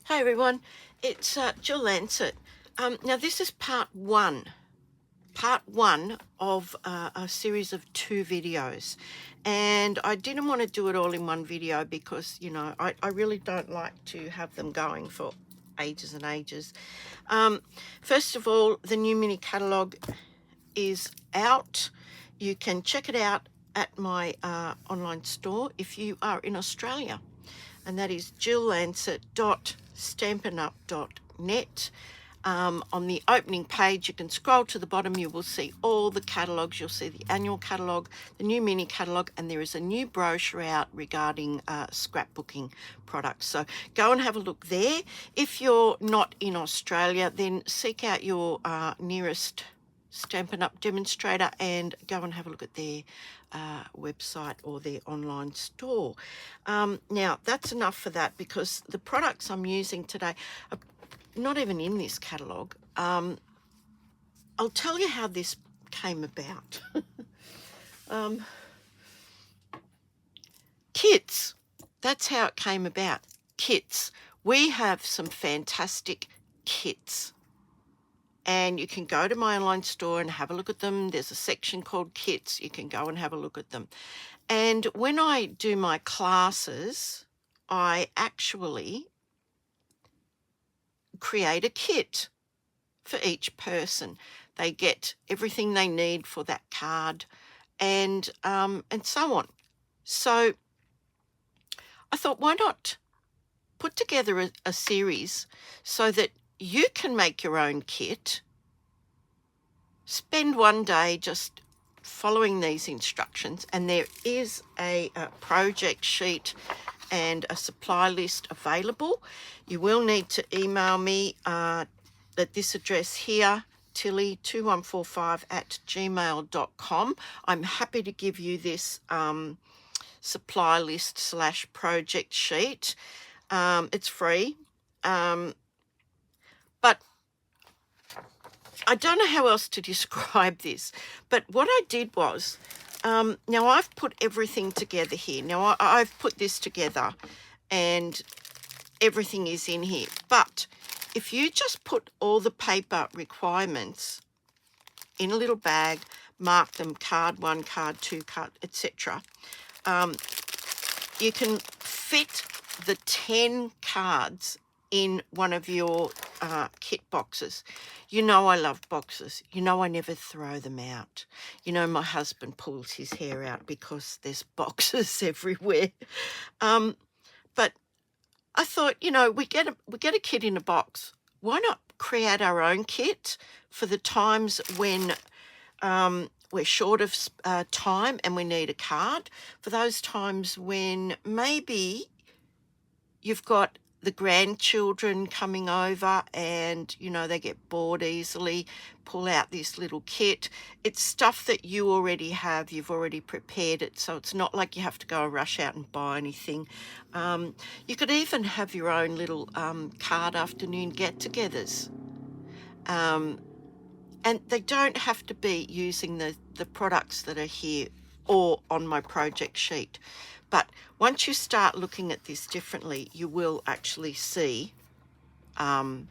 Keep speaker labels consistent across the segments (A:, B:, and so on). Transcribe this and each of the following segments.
A: Hi everyone, it's Jill Lancet. Now this is part one of a series of 2 videos, and I didn't want to do it all in one video because, you know, I really don't like to have them going for ages and ages. First of all, the new mini catalogue is out. You can check it out at my online store if you are in Australia, and that is jillancet.stampinup.net. On the opening page, you can scroll to the bottom, you will see all the catalogues. You'll see the annual catalogue, the new mini catalogue, and there is a new brochure out regarding scrapbooking products. So go and have a look there. If you're not in Australia, then seek out your nearest Stampin' Up! Demonstrator and go and have a look at their website or their online store. Now, that's enough for that, because the products I'm using today are not even in this catalogue. I'll tell you how this came about. Kits. That's how it came about. Kits. We have some fantastic kits, and you can go to my online store and have a look at them. There's a section called kits. You can go and have a look at them. And when I do my classes, I actually create a kit for each person. They get everything they need for that card, and so on. So I thought, why not put together a series so that you can make your own kit, spend one day just following these instructions, and there is a project sheet and a supply list available. You will need to email me at this address here, tilly2145@gmail.com. I'm happy to give you this supply list / project sheet. It's free, but I don't know how else to describe this. But what I did was, now I've put everything together here. Now I've put this together and everything is in here. But if you just put all the paper requirements in a little bag, mark them card 1, card 2, card, etc., you can fit the 10 cards in one of your kit boxes. You know I love boxes. You know I never throw them out. You know my husband pulls his hair out because there's boxes everywhere. But I thought, you know, we get a kit in a box. Why not create our own kit for the times when we're short of time and we need a card, for those times when maybe you've got the grandchildren coming over and, you know, they get bored easily. Pull out this little kit. It's stuff that you already have. You've already prepared it, so it's not like you have to go rush out and buy anything. You could even have your own little card afternoon get-togethers. And they don't have to be using the products that are here or on my project sheet. But once you start looking at this differently, you will actually see, what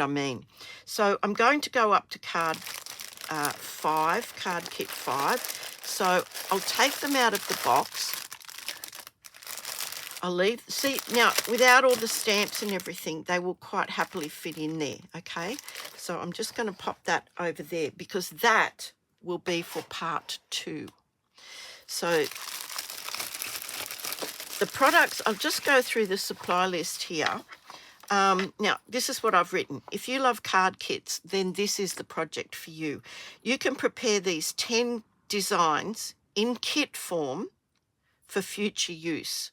A: I mean. So I'm going to go up to card 5, card kit 5. So I'll take them out of the box. I'll leave, see, now without all the stamps and everything, they will quite happily fit in there, okay? So I'm just going to pop that over there because that will be for part 2. So the products, I'll just go through the supply list here. Now, this is what I've written. If you love card kits, then this is the project for you. You can prepare these 10 designs in kit form for future use.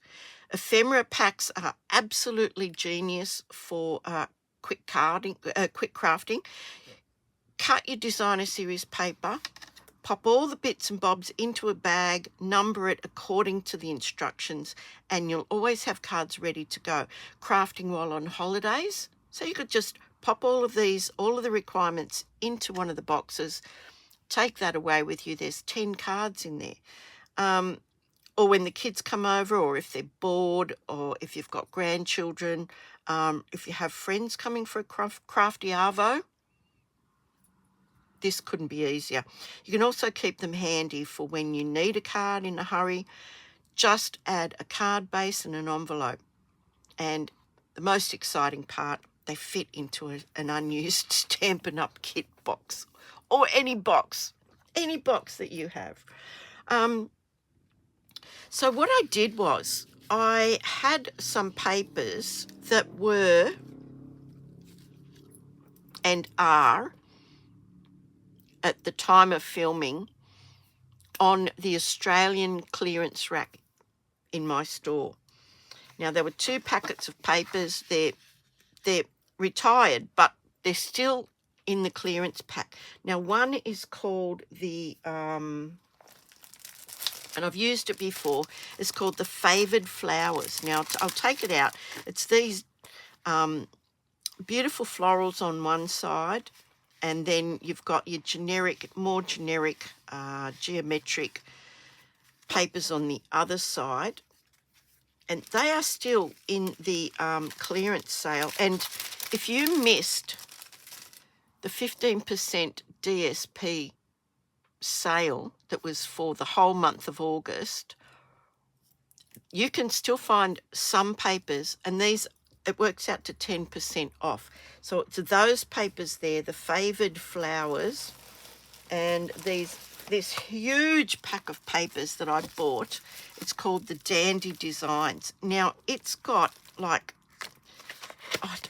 A: Ephemera packs are absolutely genius for quick crafting. Cut your designer series paper, pop all the bits and bobs into a bag, number it according to the instructions, and you'll always have cards ready to go. Crafting while on holidays. So you could just pop all of the requirements into one of the boxes, take that away with you. There's 10 cards in there. or when the kids come over, or if they're bored, or if you've got grandchildren, if you have friends coming for a crafty arvo, this couldn't be easier. You can also keep them handy for when you need a card in a hurry. Just add a card base and an envelope. And the most exciting part, they fit into an unused Stampin' Up! Kit box, or any box that you have. So what I did was I had some papers that were and are, at the time of filming, on the Australian clearance rack in my store. Now, there were 2 packets of papers. They're retired, but they're still in the clearance pack. Now, one is called the, and I've used it before, it's called the Favoured Flowers. Now, I'll take it out. It's these beautiful florals on one side, and then you've got your more generic geometric papers on the other side. And they are still in the clearance sale. And if you missed the 15% DSP sale that was for the whole month of August, you can still find some papers, and these, it works out to 10% off. So it's those papers there, the Favoured Flowers, and this huge pack of papers that I bought. It's called the Dandy Designs. Now, it's got like,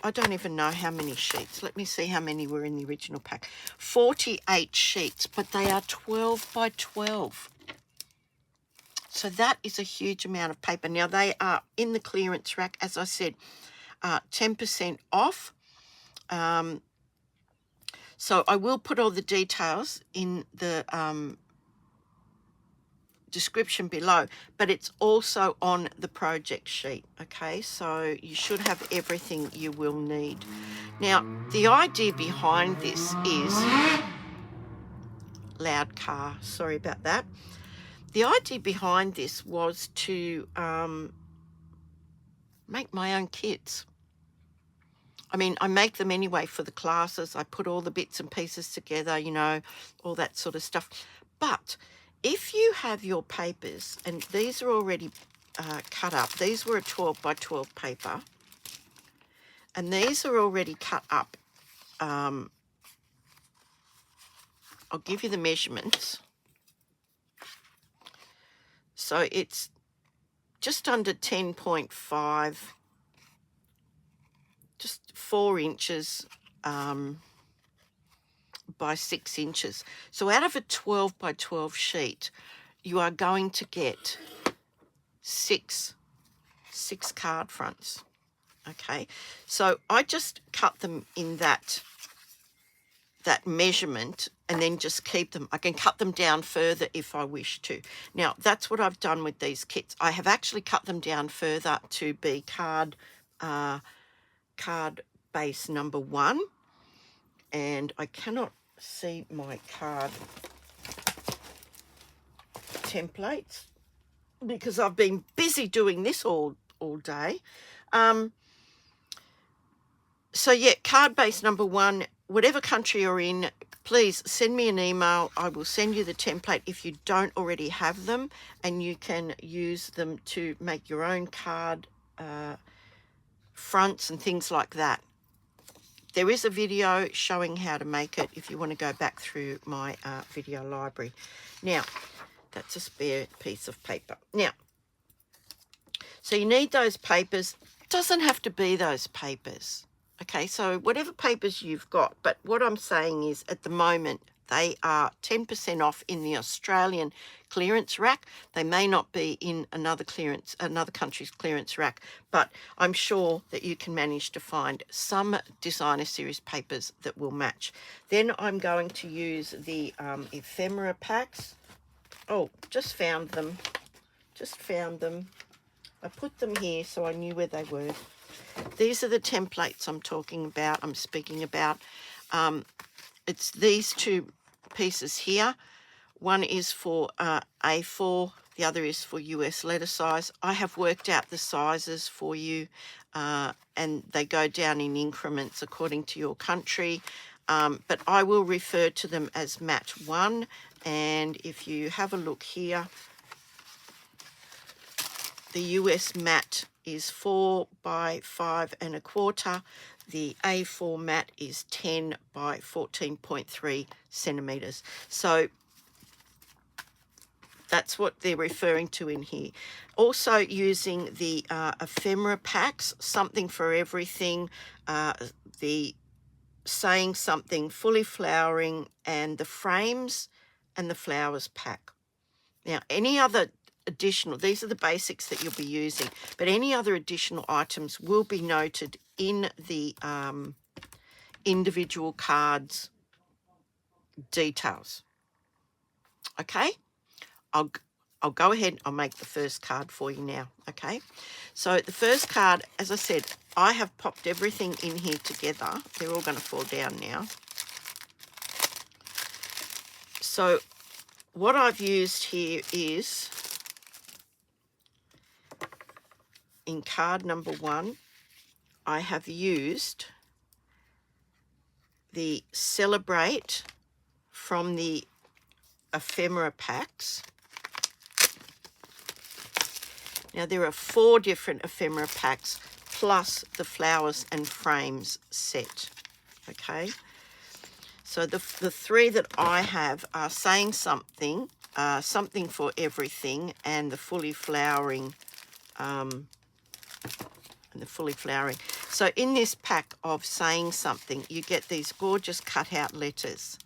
A: I don't even know how many sheets. Let me see how many were in the original pack. 48 sheets, but they are 12 by 12. So that is a huge amount of paper. Now, they are in the clearance rack, as I said, 10% off. So I will put all the details in the description below, but it's also on the project sheet. Okay, so you should have everything you will need. Now, the idea behind this is, loud car, sorry about that. The idea behind this was to make my own kits. I mean, I make them anyway for the classes. I put all the bits and pieces together, you know, all that sort of stuff. But if you have your papers, and these are already cut up. These were a 12 by 12 paper. And these are already cut up. I'll give you the measurements. So it's just under 10.5, just 4 inches by 6 inches. So out of a 12 by 12 sheet, you are going to get six card fronts. Okay, so I just cut them in that measurement, and then just keep them. I can cut them down further if I wish to. Now, that's what I've done with these kits. I have actually cut them down further to be card base number 1, and I cannot see my card templates because I've been busy doing this all day. So yeah, card base number 1, whatever country you're in, please send me an email. I will send you the template if you don't already have them, and you can use them to make your own card fronts and things like that. There is a video showing how to make it if you want to go back through my video library. Now, that's a spare piece of paper. Now, so you need those papers. It doesn't have to be those papers. Okay, so whatever papers you've got, but what I'm saying is at the moment they are 10% off in the Australian clearance rack. They may not be in another country's clearance rack, but I'm sure that you can manage to find some designer series papers that will match. Then I'm going to use the ephemera packs. Oh, just found them. I put them here so I knew where they were. These are the templates I'm speaking about. It's these 2 pieces here. One is for A4 The other is for US letter size. I have worked out the sizes for you, and they go down in increments according to your country. But I will refer to them as mat 1. And if you have a look here, the US mat is 4 by 5 1/4. The A4 mat is 10 by 14.3 centimeters. So that's what they're referring to in here. Also using the ephemera packs, something for everything, the saying something, fully flowering, and the frames and the flowers pack. Now, any other additional, these are the basics that you'll be using, but any other additional items will be noted in the individual cards details. Okay, I'll go ahead, I'll make the first card for you now. Okay, so the first card, as I said, I have popped everything in here together. They're all going to fall down now. So what I've used here is, in card number 1, I have used the Celebrate from the ephemera packs. Now there are 4 different ephemera packs plus the flowers and frames set. Okay, so the 3 that I have are saying something, something for everything, and the fully flowering. So in this pack of saying something, you get these gorgeous cutout letters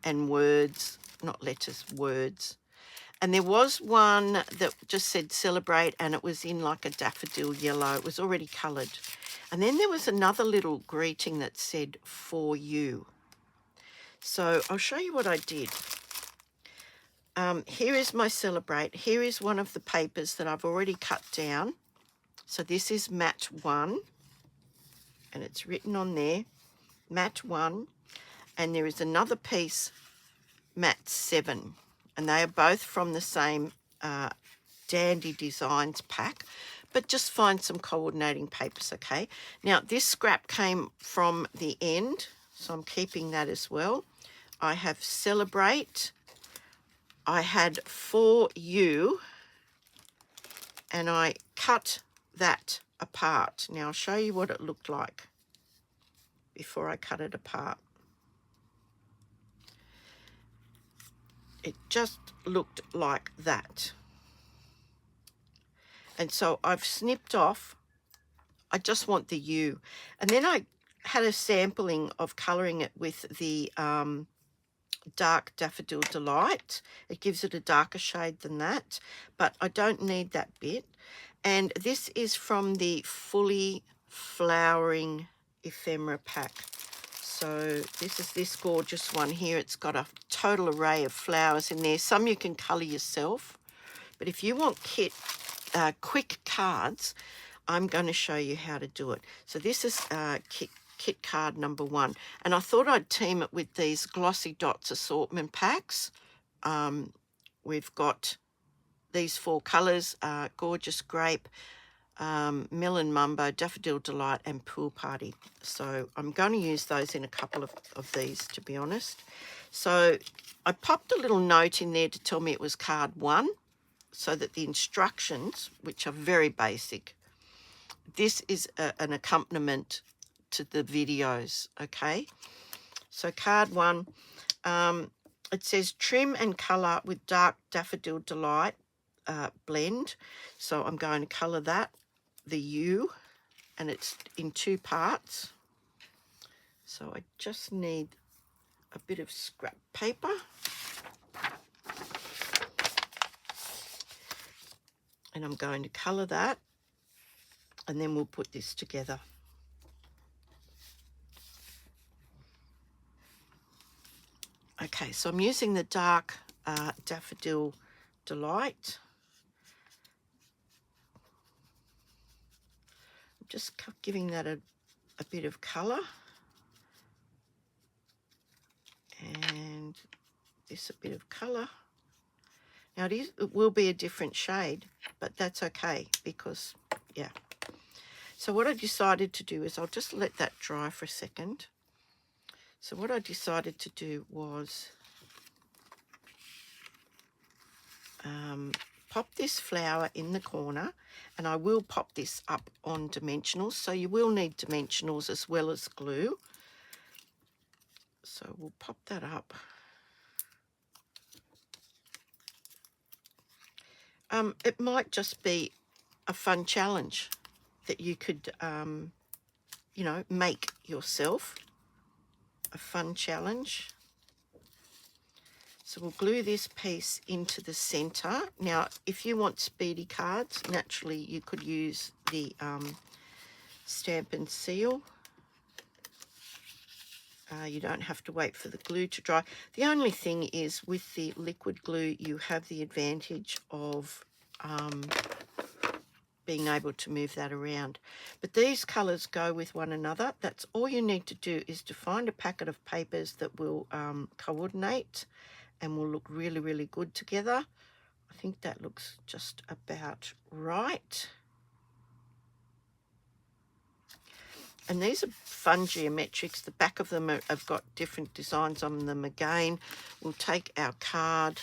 A: and words, not letters, words. And there was one that just said Celebrate, and it was in like a daffodil yellow. It was already coloured. And then there was another little greeting that said For You. So I'll show you what I did. Here is my Celebrate. Here is one of the papers that I've already cut down. So this is mat 1, and it's written on there, mat 1, and there is another piece, mat 7, and they are both from the same Dandy Designs pack, but just find some coordinating papers, okay? Now, this scrap came from the end, so I'm keeping that as well. I have Celebrate. I had For You, and I cut that apart. Now I'll show you what it looked like before I cut it apart. It just looked like that. And so I've snipped off, I just want the U. And then I had a sampling of colouring it with the dark Daffodil Delight. It gives it a darker shade than that, but I don't need that bit. And this is from the Fully Flowering ephemera pack. So this is this gorgeous one here. It's got a total array of flowers in there. Some you can colour yourself, but if you want quick cards, I'm going to show you how to do it. So this is kit card number 1, and I thought I'd team it with these Glossy Dots assortment packs. We've got these 4 colours, Gorgeous Grape, Melon Mumbo, Daffodil Delight, and Pool Party. So I'm going to use those in a couple of these, to be honest. So I popped a little note in there to tell me it was card 1, so that the instructions, which are very basic, this is an accompaniment to the videos, okay? So card 1, it says trim and colour with dark Daffodil Delight blend. So I'm going to colour that, the U, and it's in 2 parts. So I just need a bit of scrap paper. And I'm going to colour that, and then we'll put this together. Okay, so I'm using the dark Daffodil Delight. I'm just giving that a bit of colour. And this a bit of colour. Now it will be a different shade, but that's okay because, yeah. So what I decided to do is I'll just let that dry for a second. So what I decided to do was pop this flower in the corner, and I will pop this up on dimensionals. So you will need dimensionals as well as glue. So we'll pop that up. It might just be a fun challenge that you could, you know, make yourself. A fun challenge. So we'll glue this piece into the center. Now, if you want speedy cards, naturally you could use the Stamp and Seal. You don't have to wait for the glue to dry. The only thing is with the liquid glue, you have the advantage of being able to move that around. But these colours go with one another. That's all you need to do, is to find a packet of papers that will coordinate and will look really, really good together. I think that looks just about right. And these are fun geometrics. The back of them have got different designs on them again. We'll take our card,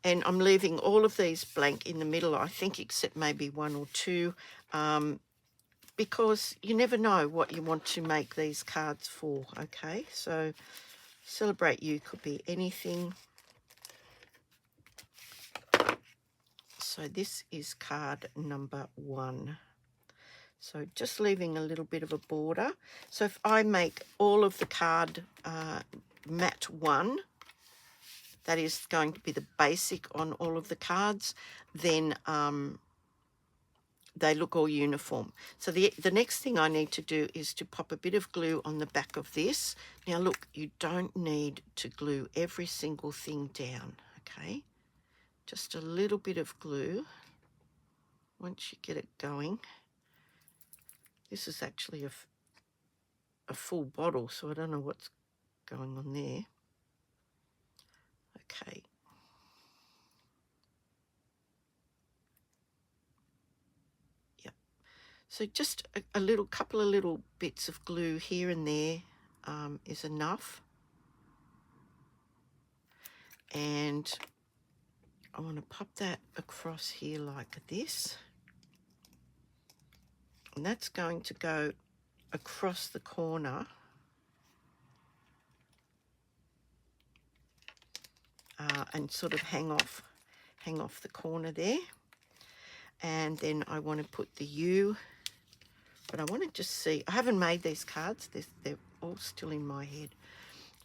A: and I'm leaving all of these blank in the middle, I think, except maybe one or two, because you never know what you want to make these cards for, okay? So Celebrate You could be anything. So this is card number 1. So just leaving a little bit of a border. So if I make all of the card mat 1, that is going to be the basic on all of the cards, then they look all uniform. So the next thing I need to do is to pop a bit of glue on the back of this. Now look, you don't need to glue every single thing down, okay? Just a little bit of glue once you get it going. This is actually a full bottle, so I don't know what's going on there. Okay. Yep. So just a little couple of little bits of glue here and there is enough. And I want to pop that across here like this. And that's going to go across the corner. And sort of hang off the corner there. And then I want to put the U, but I want to just see. I haven't made these cards. They're all still in my head.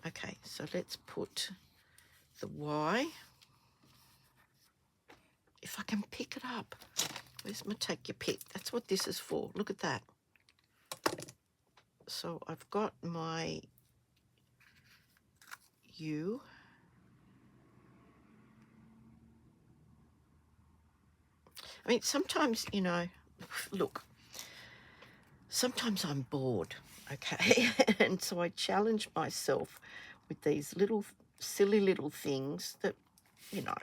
A: Okay, so let's put the Y. If I can pick it up. Where's my take your pick? That's what this is for. Look at that. So I've got my U. I mean, sometimes, you know, look, sometimes I'm bored, okay? And so I challenge myself with these little silly little things that, you know,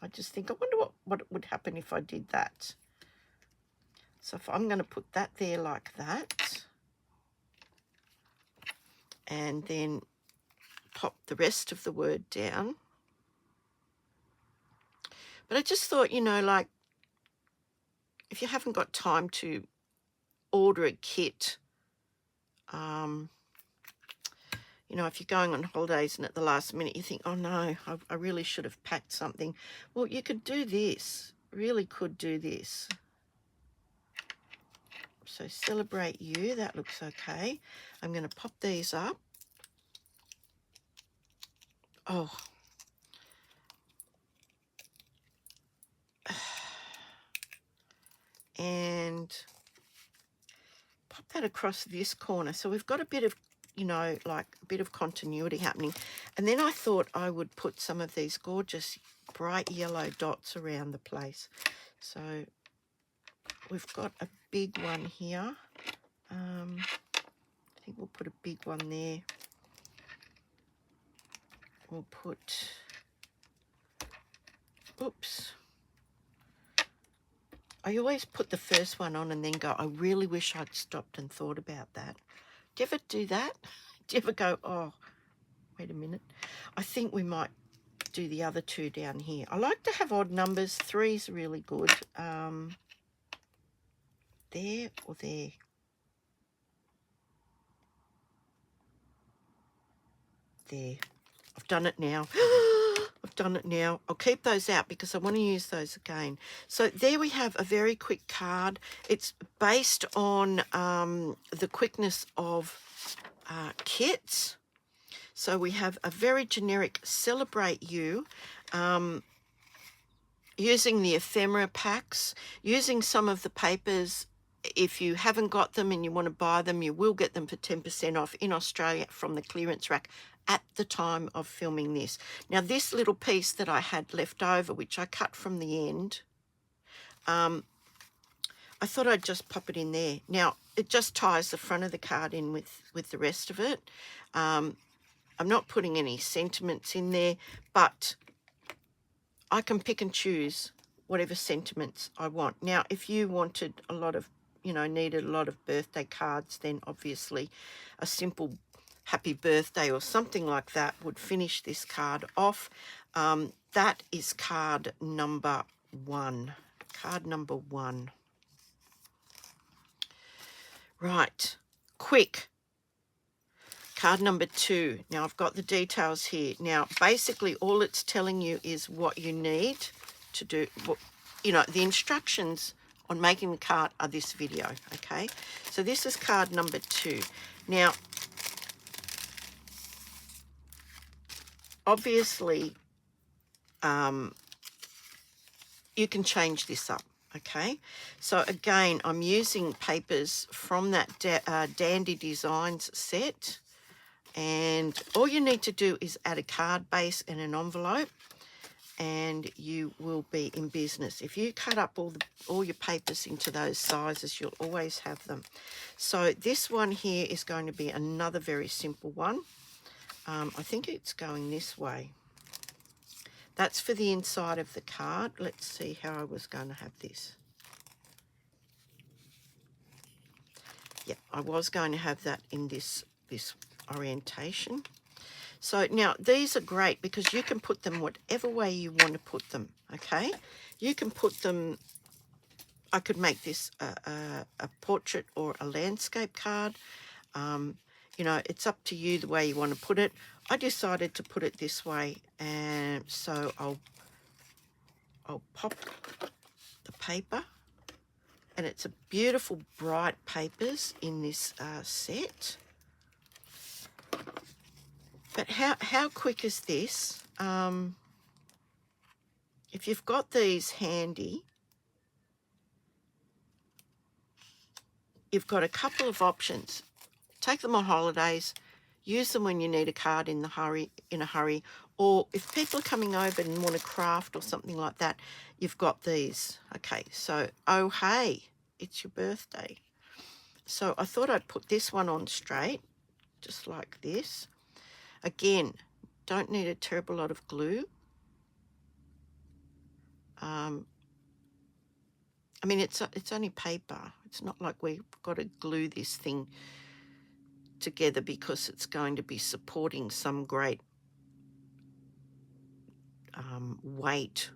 A: I just think, I wonder what would happen if I did that. So if I'm going to put that there like that, and then pop the rest of the word down. But I just thought, you know, like, if you haven't got time to order a kit, you know, if you're going on holidays and at the last minute you think, oh no, I really should have packed something. Well, you could do this, really could do this. So Celebrate You, that looks okay. I'm going to pop these up. Oh. And pop that across this corner. So we've got a bit of, you know, like a bit of continuity happening. And then I thought I would put some of these gorgeous bright yellow dots around the place. So we've got a big one here. I think we'll put a big one there. We'll put oops. I always put the first one on and then go, I really wish I'd stopped and thought about that. Do you ever do that? Do you ever go, oh, wait a minute. I think we might do the other two down here. I like to have odd numbers. 3's really good. There or there. There. I've done it now. I've done it now. I'll keep those out because I want to use those again. So there we have a very quick card. It's based on the quickness of kits. So we have a very generic Celebrate You, using the ephemera packs, using some of the papers. If you haven't got them and you want to buy them, you will get them for 10% off in Australia from the clearance rack at the time of filming this. Now, this little piece that I had left over, which I cut from the end, I thought I'd just pop it in there. Now, it just ties the front of the card in with the rest of it. I'm not putting any sentiments in there, but I can pick and choose whatever sentiments I want. Now, if you wanted a lot of, needed a lot of birthday cards, then obviously a simple happy birthday or something like that would finish this card off. That is card number 1. Card number 1. Right, quick. Card number 2. Now, I've got the details here. Now, basically, all it's telling you is what you need to do. The instructions on making the card are this video, okay? So this is card number 2. Now, obviously, you can change this up, okay? So, again, I'm using papers from that Dandy Designs set. And all you need to do is add a card base and an envelope, and you will be in business. If you cut up all your papers into those sizes, you'll always have them. So this one here is going to be another very simple one. I think it's going this way. That's for the inside of the card. Let's see how I was going to have this. Yeah, I was going to have that in this orientation. So now these are great because you can put them whatever way you want to put them, okay? You can put them, I could make this a portrait or a landscape card. It's up to you the way you want to put it. I decided to put it this way, and so I'll pop the paper, and it's a beautiful bright papers in this set. But how quick is this? If you've got these handy, you've got a couple of options. Take them on holidays, use them when you need a card in a hurry, or if people are coming over and want to craft or something like that, you've got these. Okay, so, oh, hey, it's your birthday. So I thought I'd put this one on straight, just like this. Again, don't need a terrible lot of glue. I mean, it's only paper. It's not like we've got to glue this thing together because it's going to be supporting some great weight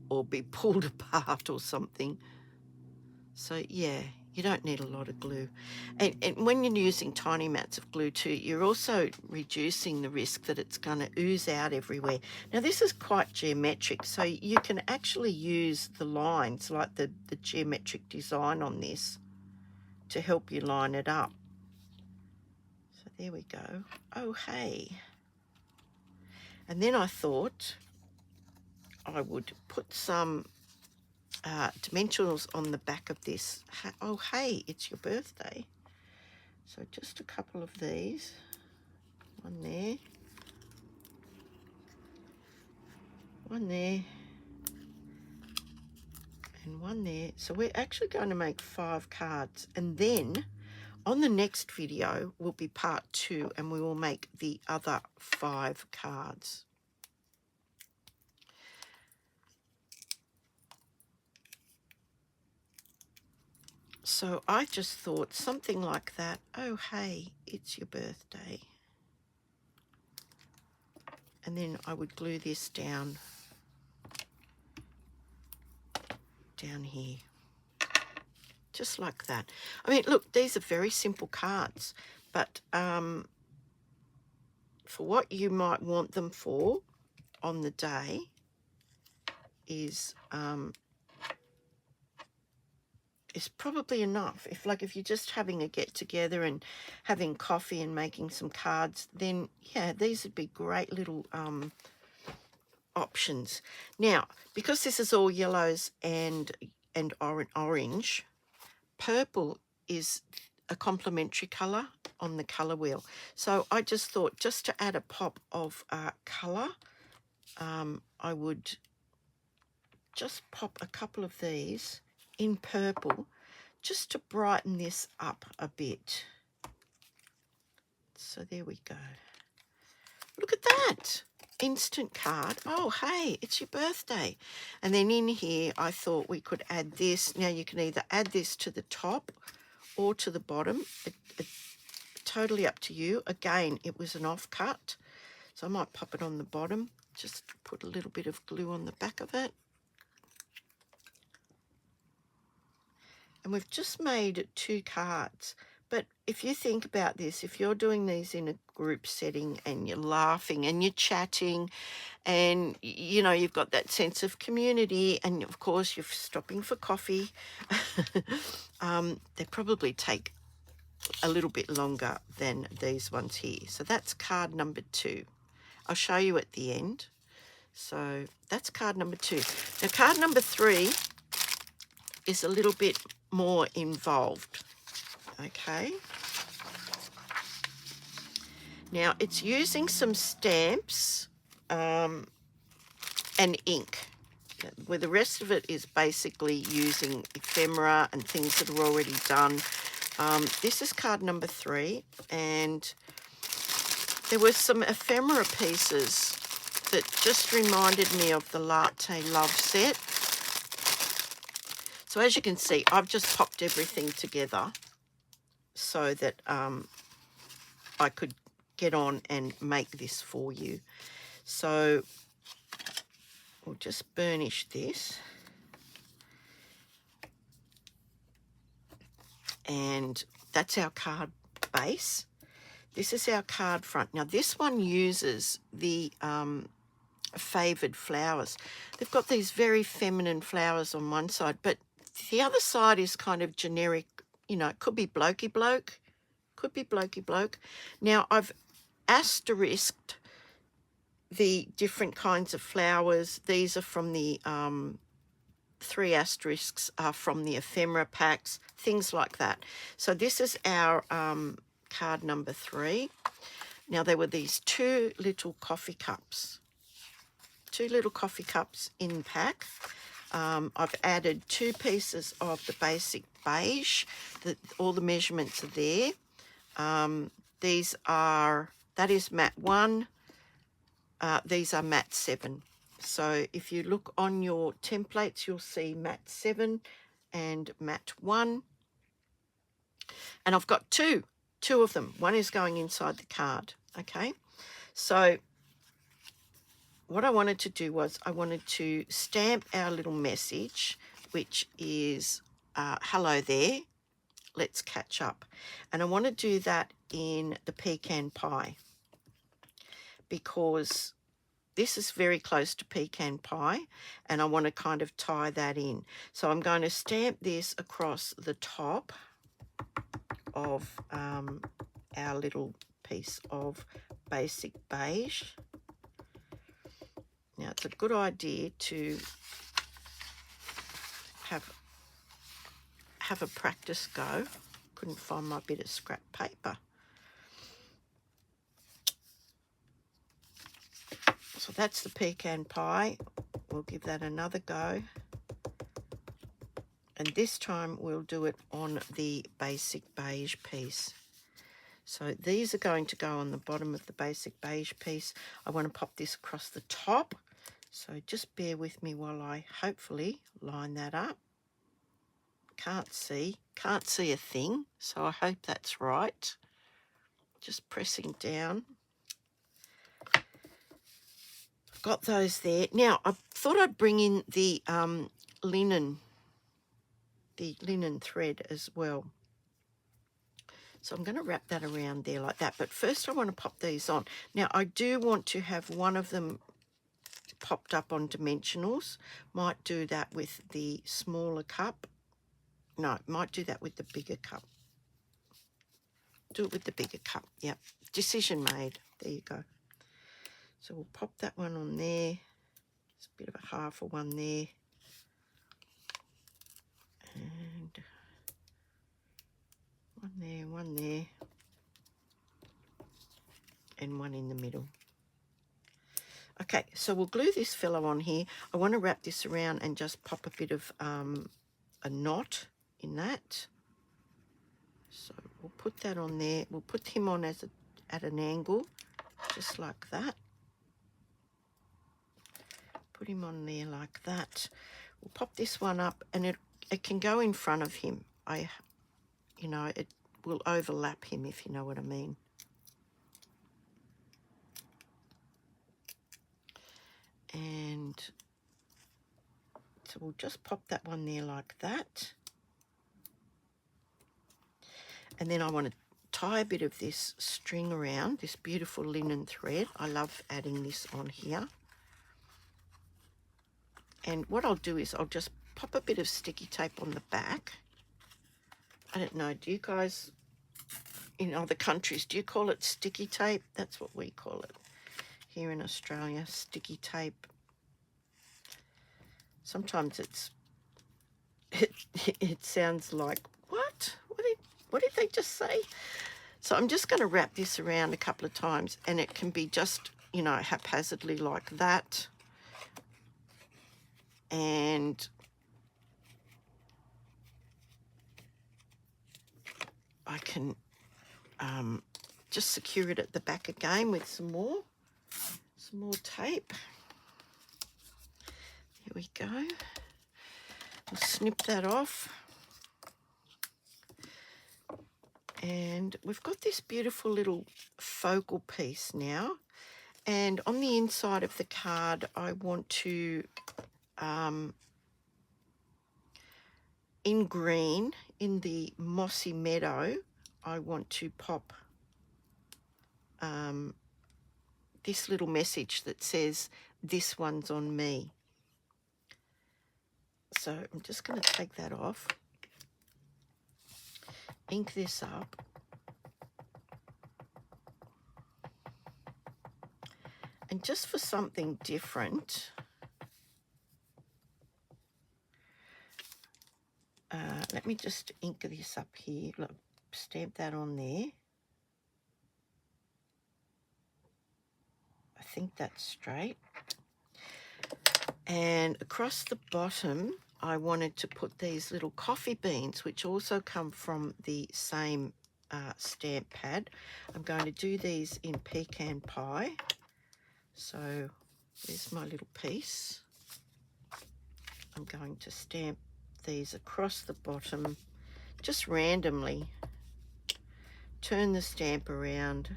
A: or be pulled apart or something. So, yeah. You don't need a lot of glue. And when you're using tiny mats of glue too, you're also reducing the risk that it's going to ooze out everywhere. Now, this is quite geometric, so you can actually use the lines, like the geometric design on this, to help you line it up. So there we go. Oh, hey. And then I thought I would put some dimensionals on the back of this. Oh, hey, it's your birthday. So just a couple of these. One there. One there. And one there. So we're actually going to make 5 cards. And then on the next video will be part 2, and we will make the other 5 cards. So I just thought something like that. Oh, hey, it's your birthday. And then I would glue this down here. Just like that. I mean, look, these are very simple cards, but for what you might want them for on the day is probably enough. If you're just having a get together and having coffee and making some cards, then yeah, these would be great little options. Now, because this is all yellows and orange, purple is a complementary color on the color wheel. So I just thought, just to add a pop of color, I would just pop a couple of these in purple just to brighten this up a bit. So there we go. Look at that. Instant card. Oh, hey, it's your birthday. And then in here, I thought we could add this. Now, you can either add this to the top or to the bottom. It's totally up to you. Again, it was an offcut, so I might pop it on the bottom. Just put a little bit of glue on the back of it. And we've just made 2 cards. But if you think about this, if you're doing these in a group setting and you're laughing and you're chatting and, you know, you've got that sense of community and, of course, you're stopping for coffee, they probably take a little bit longer than these ones here. So that's card number 2. I'll show you at the end. So that's card number 2. Now, card number 3 is a little bit more involved. Okay. Now, it's using some stamps and ink, where the rest of it is basically using ephemera and things that are already done. This is card number 3, and there were some ephemera pieces that just reminded me of the Latte Love set. So as you can see, I've just popped everything together so that I could get on and make this for you. So we'll just burnish this. And that's our card base. This is our card front. Now, this one uses the favoured flowers. They've got these very feminine flowers on one side, but the other side is kind of generic. You know, it could be blokey bloke, could be blokey bloke. Now, I've asterisked the different kinds of flowers. These are from the 3 asterisks are from the ephemera packs, things like that. So this is our card number 3. Now, there were these 2 little coffee cups. 2 little coffee cups in pack. I've added 2 pieces of the basic beige. All the measurements are there. That is matte 1. These are matte 7. So if you look on your templates, you'll see matte 7 and matte 1. And I've got two of them. One is going inside the card, okay? So what I wanted to do was I wanted to stamp our little message, which is, hello there, let's catch up. And I want to do that in the pecan pie because this is very close to pecan pie and I want to kind of tie that in. So I'm going to stamp this across the top of our little piece of basic beige. Now, it's a good idea to have a practice go. Couldn't find my bit of scrap paper. So that's the pecan pie. We'll give that another go. And this time we'll do it on the basic beige piece. So these are going to go on the bottom of the basic beige piece. I want to pop this across the top. So just bear with me while I hopefully line that up. can't see a thing, so I hope that's right. Just pressing down. I've got those there. Now, I thought I'd bring in the linen thread as well. So I'm going to wrap that around there like that. But first I want to pop these on. Now, I do want to have one of them popped up on dimensionals. Might do that with the smaller cup. No, might do that with the bigger cup. Do it with the bigger cup. Yep. Decision made. There you go. So we'll pop that one on there. It's a bit of a half of one there. And one there. And one in the middle. Okay, so we'll glue this fellow on here. I want to wrap this around and just pop a bit of a knot in that. So we'll put that on there. We'll put him on at an angle, just like that. Put him on there like that. We'll pop this one up, and it can go in front of him. It will overlap him, if you know what I mean. And so we'll just pop that one there like that. And then I want to tie a bit of this string around, this beautiful linen thread. I love adding this on here. And what I'll do is I'll just pop a bit of sticky tape on the back. I don't know, do you guys in other countries, do you call it sticky tape? That's what we call it here in Australia, sticky tape. Sometimes it sounds like, what? What did they just say? So I'm just going to wrap this around a couple of times, and it can be just, haphazardly like that. And I can just secure it at the back again with some more tape. Here we go. We'll snip that off. And we've got this beautiful little focal piece now. And on the inside of the card, I want to, in green, in the mossy meadow, I want to pop this little message that says, "This one's on me." So I'm just going to take that off, ink this up, and just for something different, let me just ink this up here. Look, stamp that on there. I think that's straight. And across the bottom, I wanted to put these little coffee beans, which also come from the same stamp pad. I'm going to do these in pecan pie. So there's my little piece. I'm going to stamp these across the bottom, just randomly. Turn the stamp around.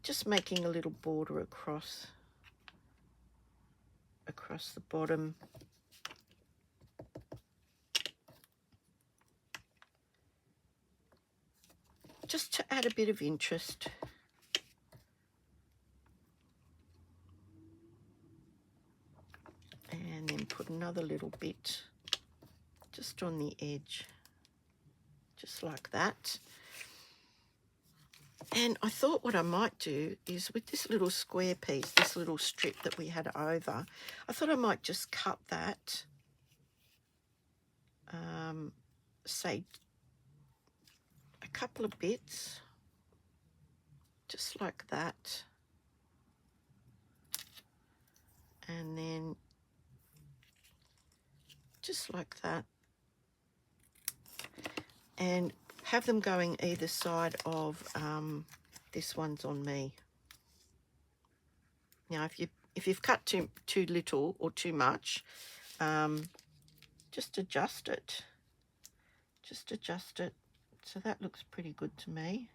A: Just making a little border across the bottom. Just to add a bit of interest. And then put another little bit just on the edge, just like that. And I thought what I might do is with this little square piece, this little strip that we had over, I thought I might just cut that, say a couple of bits, just like that. And then just like that. And have them going either side of this one's on me. Now, if you if you've cut too little or too much, just adjust it. Just adjust it. So that looks pretty good to me.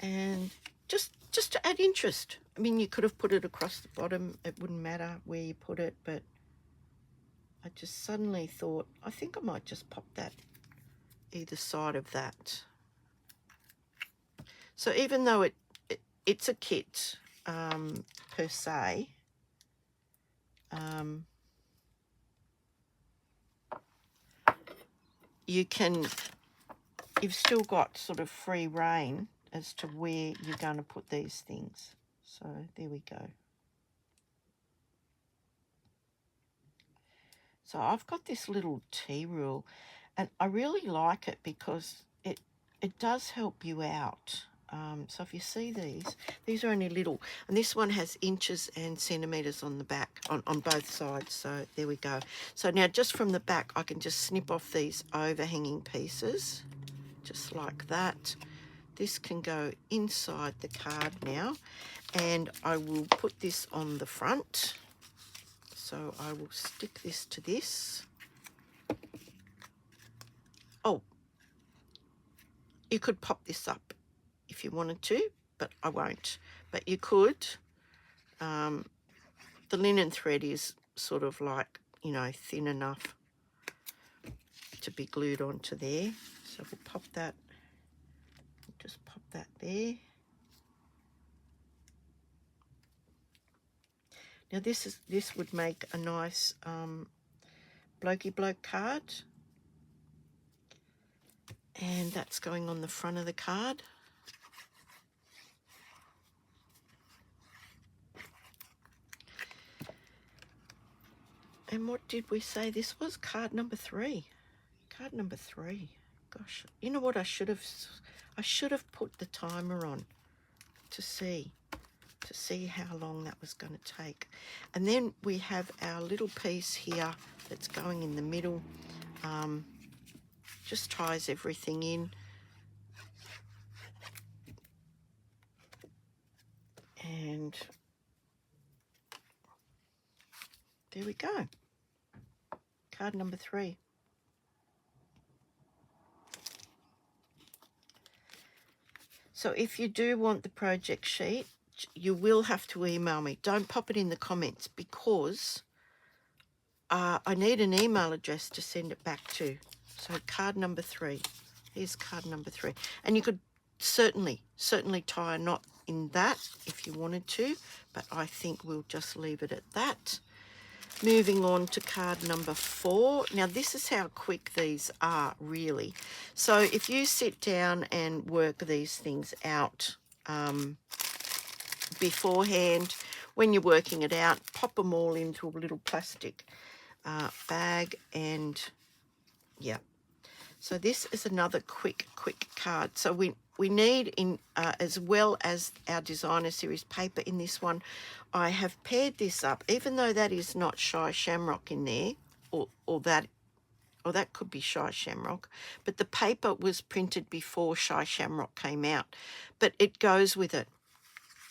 A: And just to add interest. I mean, you could have put it across the bottom. It wouldn't matter where you put it, but I just suddenly thought, I think I might just pop that either side of that. So even though it's a kit per se, you've still got sort of free reign as to where you're going to put these things. So there we go. So I've got this little tea rule, and I really like it because it does help you out. So if you see these are only little, and this one has inches and centimetres on the back, on both sides. So there we go. So now just from the back, I can just snip off these overhanging pieces, just like that. This can go inside the card now, and I will put this on the front. So I will stick this to this. Oh, you could pop this up if you wanted to, but I won't. But you could. The linen thread is sort of like, you know, thin enough to be glued onto there. So we'll pop that, just pop that there. Now this would make a nice blokey bloke card. And that's going on the front of the card. And what did we say this was? Card number 3. Card number 3. Gosh, you know what I should have put the timer on to see how long that was going to take. And then we have our little piece here that's going in the middle. Just ties everything in. And there we go. Card number 3. So if you do want the project sheet, you will have to email me. Don't pop it in the comments, because I need an email address to send it back to. So card number 3. Here's card number 3. And you could certainly tie a knot in that if you wanted to, but I think we'll just leave it at that. Moving on to card number 4. Now this is how quick these are, really. So if you sit down and work these things out beforehand, when you're working it out, pop them all into a little plastic bag, and yeah. So this is another quick card. So we need, in as well as our designer series paper in this one, I have paired this up, even though that is not Shy Shamrock in there, or that could be Shy Shamrock, but the paper was printed before Shy Shamrock came out, but it goes with it.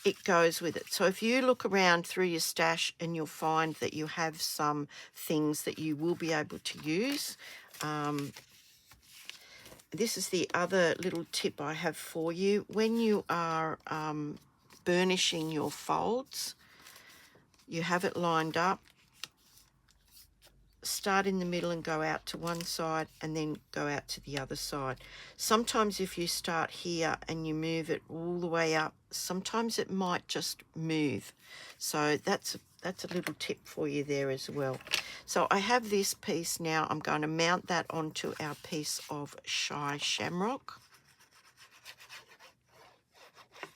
A: It goes with it. So if you look around through your stash, and you'll find that you have some things that you will be able to use. This is the other little tip I have for you. When you are burnishing your folds, you have it lined up. Start in the middle and go out to one side, and then go out to the other side. Sometimes if you start here and you move it all the way up, sometimes it might just move. So that's a little tip for you there as well. So I have this piece now. I'm going to mount that onto our piece of Shy Shamrock.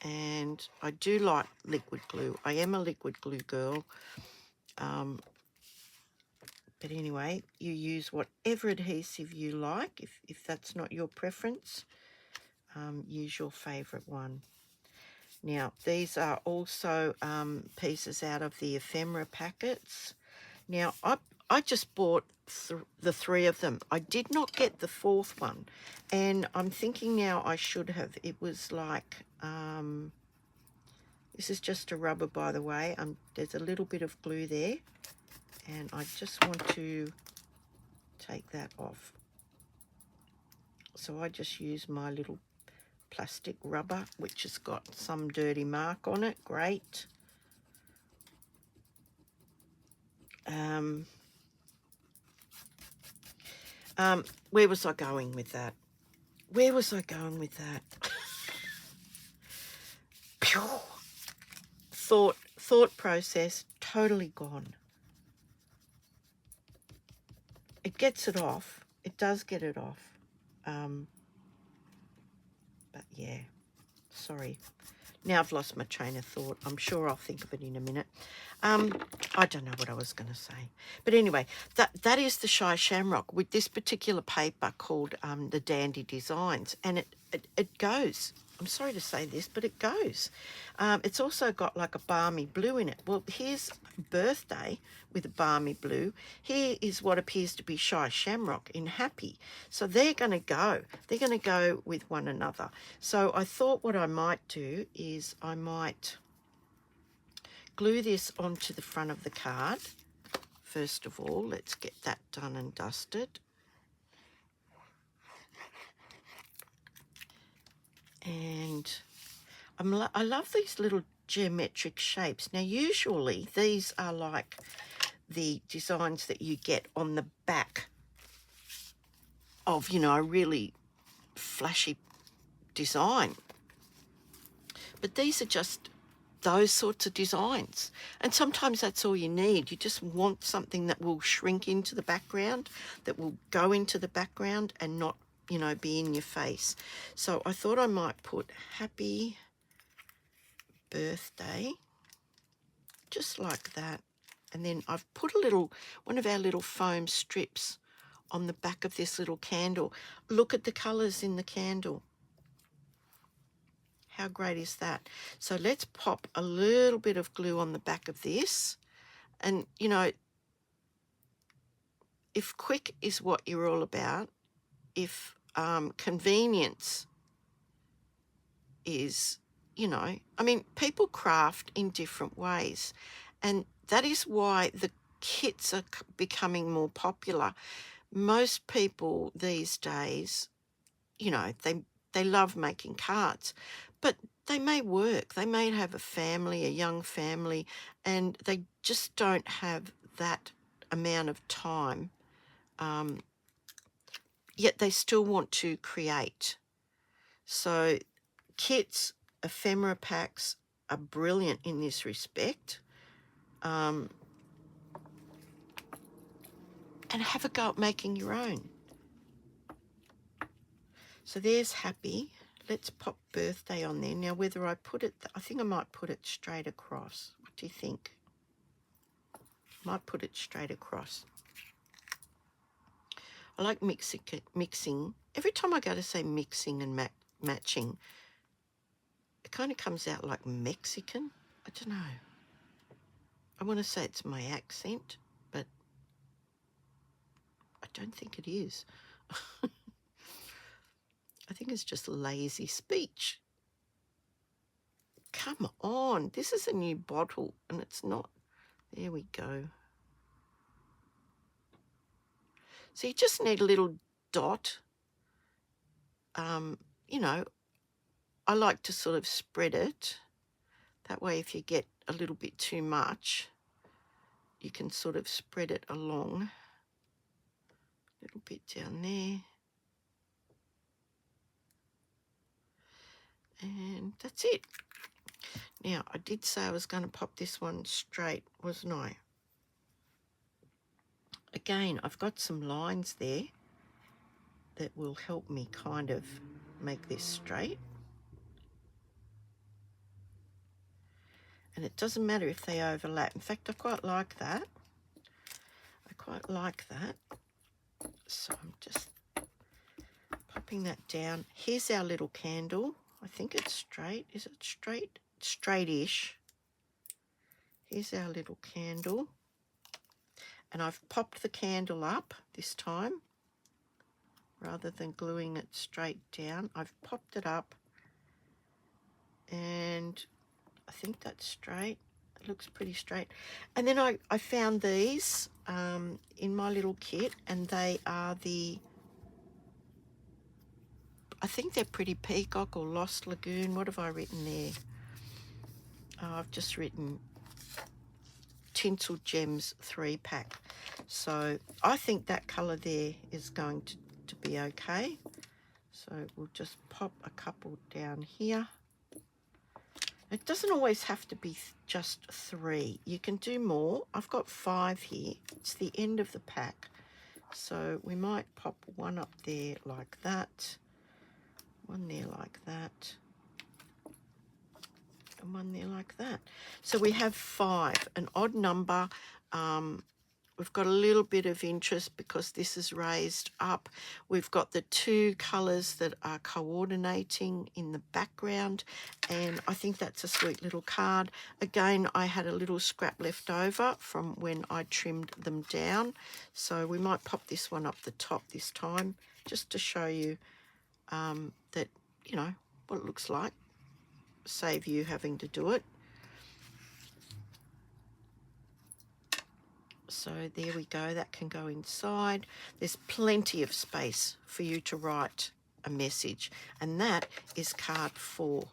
A: And I do like liquid glue. I am a liquid glue girl. But anyway, you use whatever adhesive you like. If that's not your preference, use your favourite one. Now, these are also pieces out of the ephemera packets. Now, I just bought the 3 of them. I did not get the 4th one, and I'm thinking now I should have. It was like, this is just a rubber, by the way. There's a little bit of glue there, and I just want to take that off. So I just use my little plastic rubber, which has got some dirty mark on it. Great. Where was I going with that? Where was I going with that? Phew. Thought process totally gone. It gets it off. It does get it off. But yeah, sorry. Now I've lost my train of thought. I'm sure I'll think of it in a minute. I don't know what I was going to say. But anyway, that is the Shy Shamrock with this particular paper called the Dandy Designs. And it goes. I'm sorry to say this, but it goes. It's also got like a balmy blue in it. Well, here's Birthday with a balmy blue. Here is what appears to be Shy Shamrock in Happy. So they're going to go. They're going to go with one another. So I thought what I might do is I might glue this onto the front of the card. First of all, let's get that done and dusted. And I love these little geometric shapes. Now, usually these are like the designs that you get on the back of, you know, a really flashy design. But these are just those sorts of designs. And sometimes that's all you need. You just want something that will shrink into the background, that will go into the background and not, you know, be in your face. So I thought I might put Happy Birthday, just like that. And then I've put one of our little foam strips on the back of this little candle. Look at the colours in the candle. How great is that? So let's pop a little bit of glue on the back of this. And, you know, if quick is what you're all about, if convenience is, you know, I mean, people craft in different ways. And that is why the kits are becoming more popular. Most people these days, you know, they love making cards, but they may work. They may have a family, a young family, and they just don't have that amount of time. Yet they still want to create. So kits, ephemera packs are brilliant in this respect. And have a go at making your own. So there's Happy. Let's pop Birthday on there. Now, whether I put it, I think I might put it straight across. What do you think? Might put it straight across. I like mixing. Every time I go to say mixing and matching, it kind of comes out like Mexican. I don't know. I want to say it's my accent, but I don't think it is. I think it's just lazy speech. Come on, this is a new bottle and it's not. There we go. So you just need a little dot. You know, I like to sort of spread it. That way if you get a little bit too much, you can sort of spread it along. A little bit down there. And that's it. Now, I did say I was going to pop this one straight, wasn't I? Again, I've got some lines there that will help me kind of make this straight. And it doesn't matter if they overlap. In fact, I quite like that. I quite like that. So I'm just popping that down. Here's our little candle. I think it's straight. Is it straight? Straight-ish. Here's our little candle. And I've popped the candle up this time. Rather than gluing it straight down, I've popped it up. And I think that's straight. It looks pretty straight. And then I found these in my little kit, and they are the, I think they're Pretty Peacock or Lost Lagoon. What have I written there? Oh, I've just written Tinsel Gems 3-pack. So I think that colour there is going to be okay. So we'll just pop a couple down here. It doesn't always have to be just 3. You can do more. I've got 5 here. It's the end of the pack. So we might pop one up there like that. One there like that. And one there like that. So we have 5, an odd number. We've got a little bit of interest because this is raised up. We've got the 2 colours that are coordinating in the background, and I think that's a sweet little card. Again, I had a little scrap left over from when I trimmed them down, so we might pop this one up the top this time just to show you that, you know, what it looks like. Save you having to do it. So there we go, that can go inside. There's plenty of space for you to write a message, and that is card 4.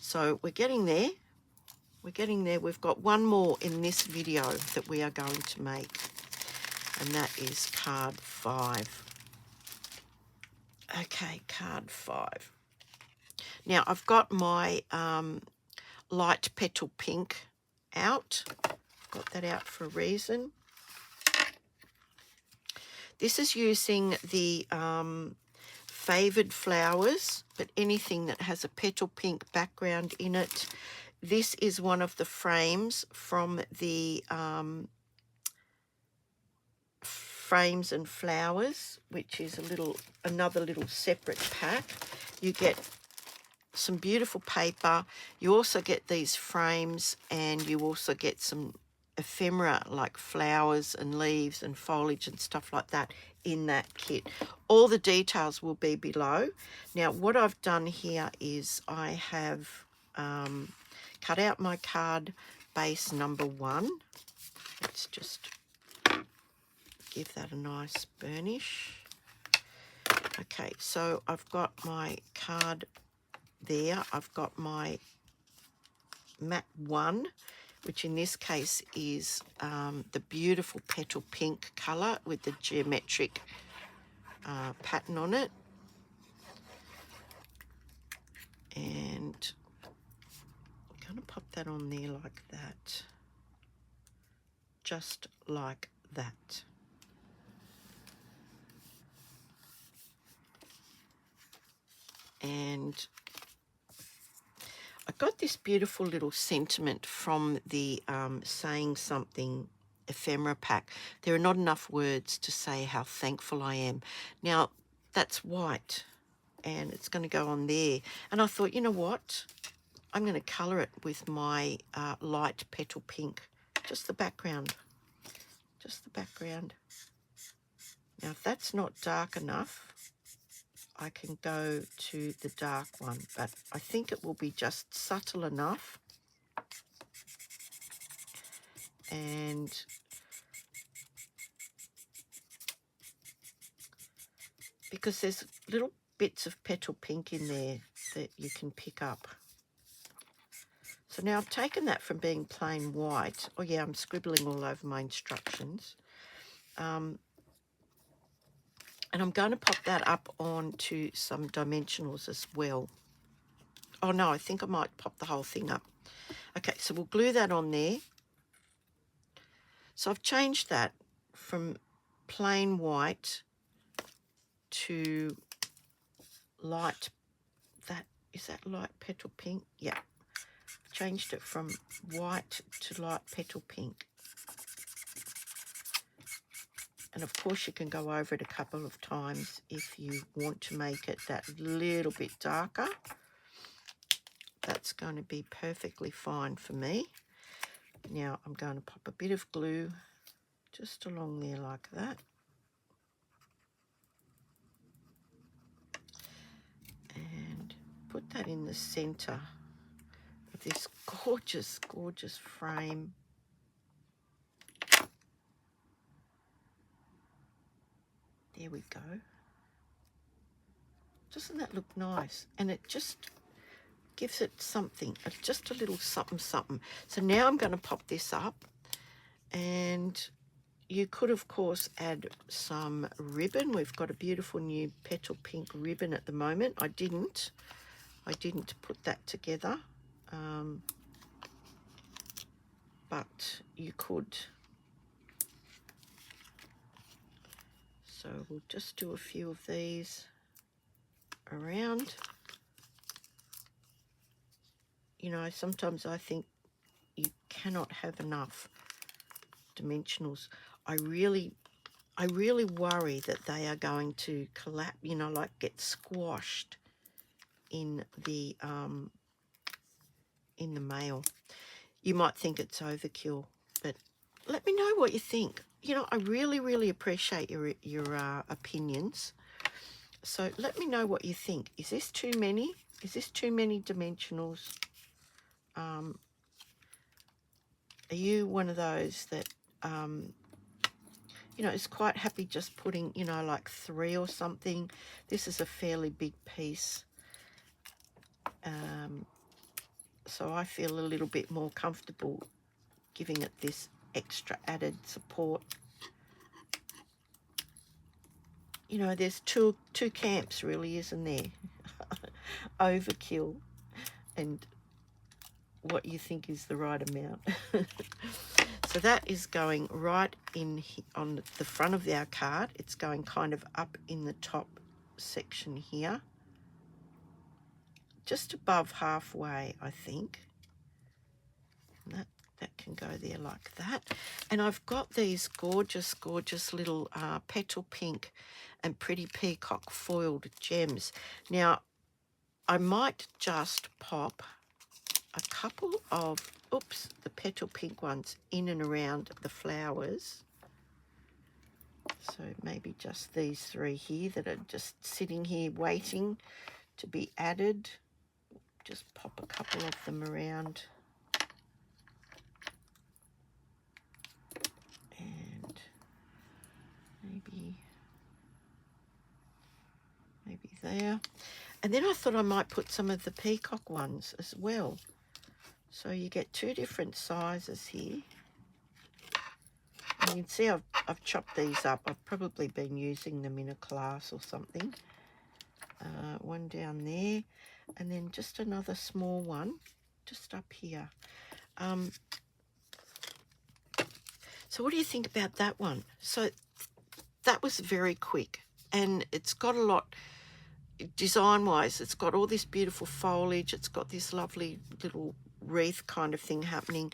A: So we're getting there. We're getting there. We've got one more in this video that we are going to make, and that is card 5. Okay, card 5. Now I've got my light petal pink out. Got that out for a reason. This is using the Favoured Flowers, but anything that has a petal pink background in it. This is one of the frames from the Frames and Flowers, which is another little separate pack. You get some beautiful paper. You also get these frames, and you also get some ephemera like flowers and leaves and foliage and stuff like that in that kit. All the details will be below. Now what I've done here is I have cut out my card base number 1. Let's just give that a nice burnish. Okay, so I've got my card there. I've got my mat 1, which in this case is the beautiful petal pink colour with the geometric pattern on it. And I'm going to pop that on there like that. Just like that. And I got this beautiful little sentiment from the Saying Something ephemera pack. There are not enough words to say how thankful I am. Now, that's white, and it's going to go on there. And I thought, you know what? I'm going to colour it with my light petal pink. Just the background. Just the background. Now, if that's not dark enough, I can go to the dark one, but I think it will be just subtle enough. And because there's little bits of petal pink in there that you can pick up. So now I've taken that from being plain white. Oh yeah, I'm scribbling all over my instructions. And I'm going to pop that up onto some dimensionals as well. Oh no, I think I might pop the whole thing up. Okay, so we'll glue that on there. So I've changed that from plain white to light, is that light petal pink? Yeah, changed it from white to light petal pink. And of course you can go over it a couple of times if you want to make it that little bit darker. That's going to be perfectly fine for me. Now I'm going to pop a bit of glue just along there like that. And put that in the center of this gorgeous, gorgeous frame. There we go. Doesn't that look nice? And it just gives it something, just a little something, something. So now I'm going to pop this up, and you could, of course, add some ribbon. We've got a beautiful new petal pink ribbon at the moment. I didn't put that together, but you could. So we'll just do a few of these around. You know, sometimes I think you cannot have enough dimensionals. I really worry that they are going to collapse, you know, like get squashed in the mail. You might think it's overkill, but let me know what you think. You know, I really appreciate your opinions. So let me know what you think. Is this too many? Is this too many dimensionals? Are you one of those that, you know, is quite happy just putting, you know, like 3 or something? This is a fairly big piece. So I feel a little bit more comfortable giving it this extra added support. You know, there's two camps really, isn't there? Overkill and what you think is the right amount. So that is going right in on the front of our card. It's going kind of up in the top section here, just above halfway, I think. And that can go there like that. And I've got these gorgeous little petal pink and pretty peacock foiled gems. Now I might just pop a couple of, the petal pink ones in and around the flowers. So maybe just these 3 here that are just sitting here waiting to be added. Just pop a couple of them around. And maybe there. And then I thought I might put some of the peacock ones as well. So you get 2 different sizes here. And you can see I've chopped these up. I've probably been using them in a class or something. One down there, and then just another small one just up here. So what do you think about that one? So that was very quick, and it's got a lot design-wise. It's got all this beautiful foliage. It's got this lovely little wreath kind of thing happening,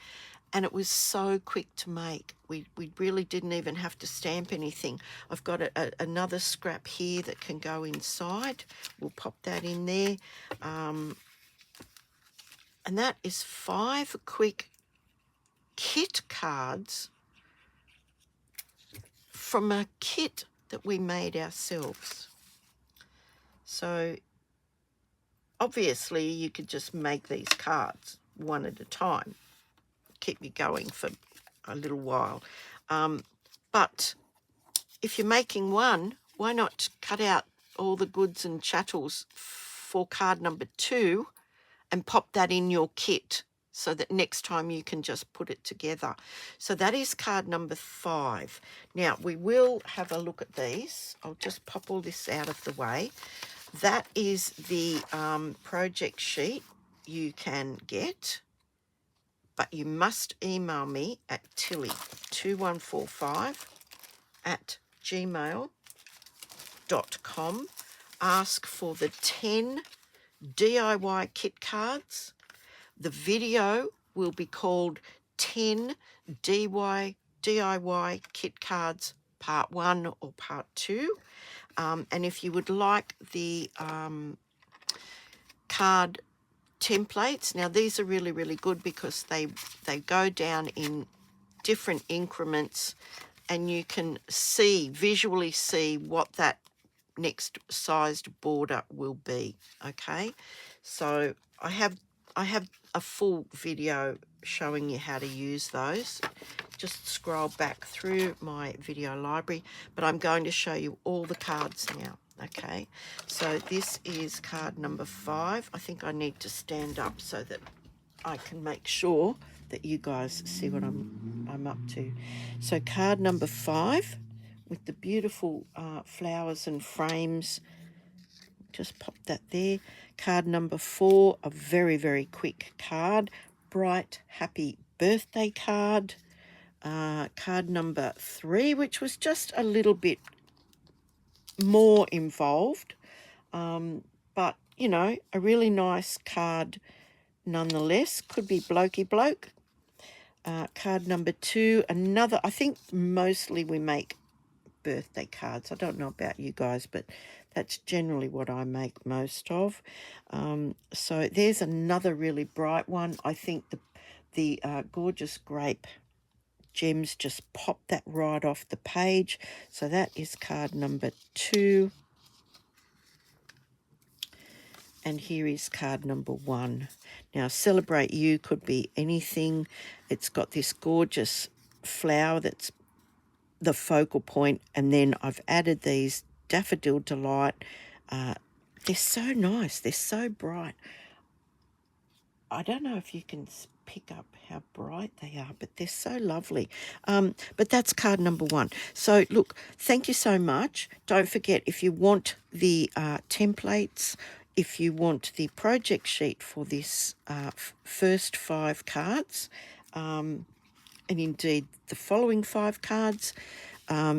A: and it was so quick to make. We really didn't even have to stamp anything. I've got another scrap here that can go inside. We'll pop that in there. And that is 5 quick kit cards from a kit that we made ourselves. So obviously you could just make these cards one at a time, keep you going for a little while. But if you're making one, why not cut out all the goods and chattels for card number 2 and pop that in your kit so that next time you can just put it together. So that is card number 5. Now we will have a look at these. I'll just pop all this out of the way. That is the project sheet you can get, but you must email me at tilly2145@gmail.com. Ask for the 10 DIY kit cards. The video will be called 10 DIY kit cards part 1 or part 2. And if you would like the card templates, now these are really good because they go down in different increments, and you can visually see what that next sized border will be. Okay, so I have a full video showing you how to use those. Just scroll back through my video library, but I'm going to show you all the cards now. Okay, so this is card number 5. I think I need to stand up so that I can make sure that you guys see what I'm up to. So card number 5 with the beautiful flowers and frames. Just pop that there. Card number 4, a very, very quick card. Bright, happy birthday card. Card number 3, which was just a little bit more involved. But, you know, a really nice card nonetheless. Could be blokey bloke. Card number 2, another, I think mostly we make birthday cards. I don't know about you guys, but that's generally what I make most of. So there's another really bright one. I think the gorgeous grape gems just pop that right off the page. So that is card number 2. And here is card number 1. Now, Celebrate You could be anything. It's got this gorgeous flower that's the focal point, and then I've added these Daffodil Delight. They're so nice. They're so bright. I don't know if you can pick up how bright they are, but they're so lovely. But that's card number 1. So, look, thank you so much. Don't forget, if you want the templates, if you want the project sheet for this first 5 cards, and indeed the following 5 cards,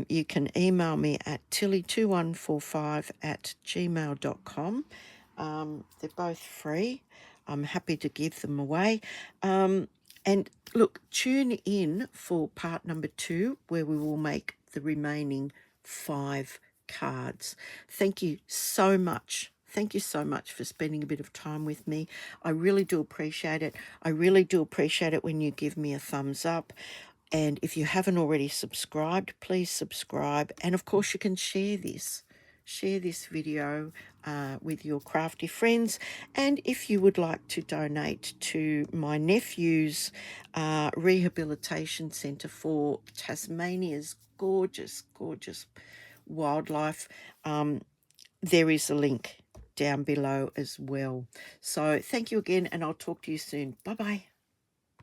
A: you can email me at tilly2145@gmail.com. They're both free. I'm happy to give them away. And look, tune in for part number 2, where we will make the remaining 5 cards. Thank you so much. Thank you so much for spending a bit of time with me. I really do appreciate it. I really do appreciate it when you give me a thumbs up. And if you haven't already subscribed, please subscribe. And of course, you can share this. Share this video with your crafty friends. And if you would like to donate to my nephew's rehabilitation centre for Tasmania's gorgeous, gorgeous wildlife, there is a link down below as well. So thank you again, and I'll talk to you soon. Bye-bye.